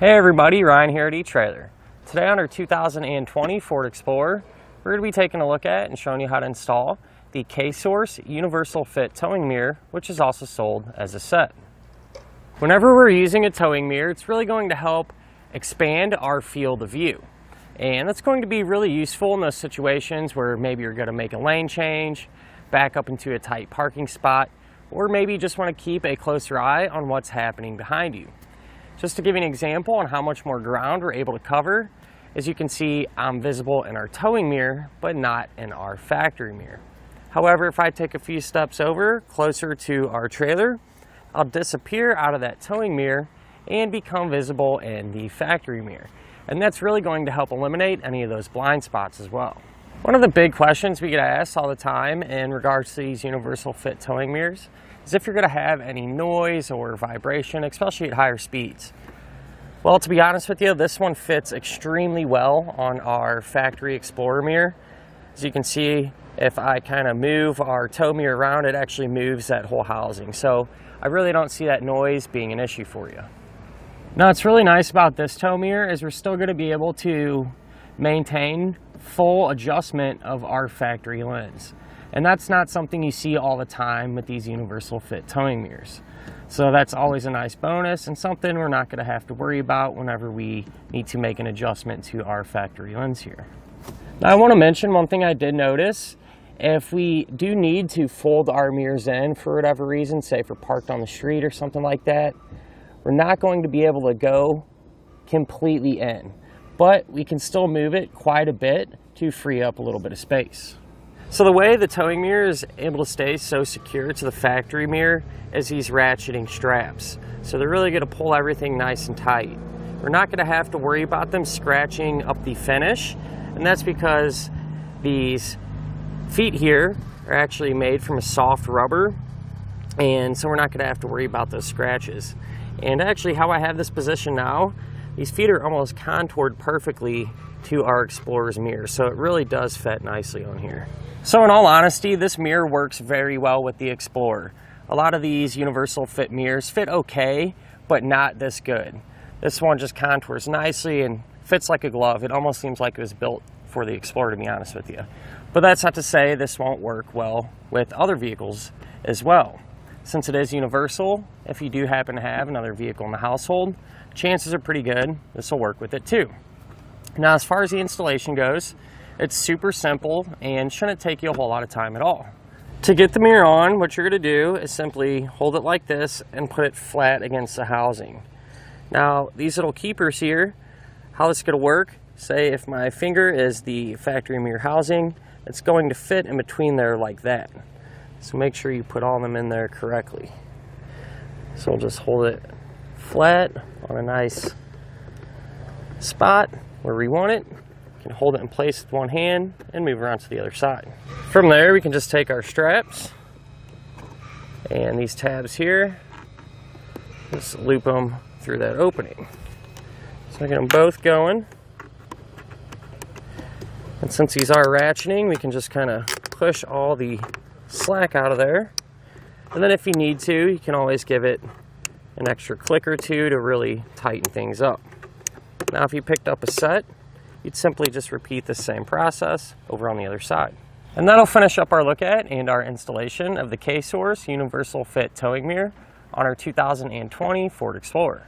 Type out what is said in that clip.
Hey everybody, Ryan here at etrailer. Today on our 2020 Ford Explorer, we're going to be taking a look at and showing you how to install the K-Source Universal Fit Towing Mirror, which is also sold as a set. Whenever we're using a towing mirror, it's really going to help expand our field of view. And that's going to be really useful in those situations where maybe you're going to make a lane change, back up into a tight parking spot, or maybe you just want to keep a closer eye on what's happening behind you. Just to give you an example on how much more ground we're able to cover, as you can see, I'm visible in our towing mirror, but not in our factory mirror. However, if I take a few steps over, closer to our trailer, I'll disappear out of that towing mirror and become visible in the factory mirror. And that's really going to help eliminate any of those blind spots as well. One of the big questions we get asked all the time in regards to these universal fit towing mirrors is if you're going to have any noise or vibration, especially at higher speeds. Well, to be honest with you, this one fits extremely well on our factory Explorer mirror. As you can see, if I kind of move our tow mirror around, it actually moves that whole housing. So I really don't see that noise being an issue for you. Now, what's really nice about this tow mirror is we're still going to be able to maintain full adjustment of our factory lens. And that's not something you see all the time with these universal fit towing mirrors. So that's always a nice bonus and something we're not going to have to worry about whenever we need to make an adjustment to our factory lens here. Now, I want to mention one thing I did notice. If we do need to fold our mirrors in for whatever reason, say if we're parked on the street or something like that, we're not going to be able to go completely in, but we can still move it quite a bit to free up a little bit of space. So the way the towing mirror is able to stay so secure to the factory mirror is these ratcheting straps. So they're really going to pull everything nice and tight. We're not going to have to worry about them scratching up the finish, and that's because these feet here are actually made from a soft rubber, and so we're not going to have to worry about those scratches. And actually, how I have this position now, these feet are almost contoured perfectly to our Explorer's mirror, so it really does fit nicely on here. So in all honesty, this mirror works very well with the Explorer. A lot of these universal fit mirrors fit okay, but not this good. This one just contours nicely and fits like a glove. It almost seems like it was built for the Explorer, to be honest with you. But that's not to say this won't work well with other vehicles as well. Since it is universal, if you do happen to have another vehicle in the household, chances are pretty good this will work with it too. Now, as far as the installation goes, it's super simple and shouldn't take you a whole lot of time at all. To get the mirror on, what you're going to do is simply hold it like this and put it flat against the housing. Now, these little keepers here, how this is going to work, say if my finger is the factory mirror housing, it's going to fit in between there like that. So make sure you put all of them in there correctly. So we'll just hold it flat on a nice spot where we want it. You can hold it in place with one hand and move around to the other side. From there, we can just take our straps and these tabs here, just loop them through that opening. So I get them both going. And since these are ratcheting, we can just kind of push all the slack out of there. And then if you need to, you can always give it an extra click or two to really tighten things up. Now, if you picked up a set, you'd simply just repeat the same process over on the other side. And that'll finish up our look at and our installation of the K-Source Universal Fit Towing Mirror on our 2020 Ford Explorer.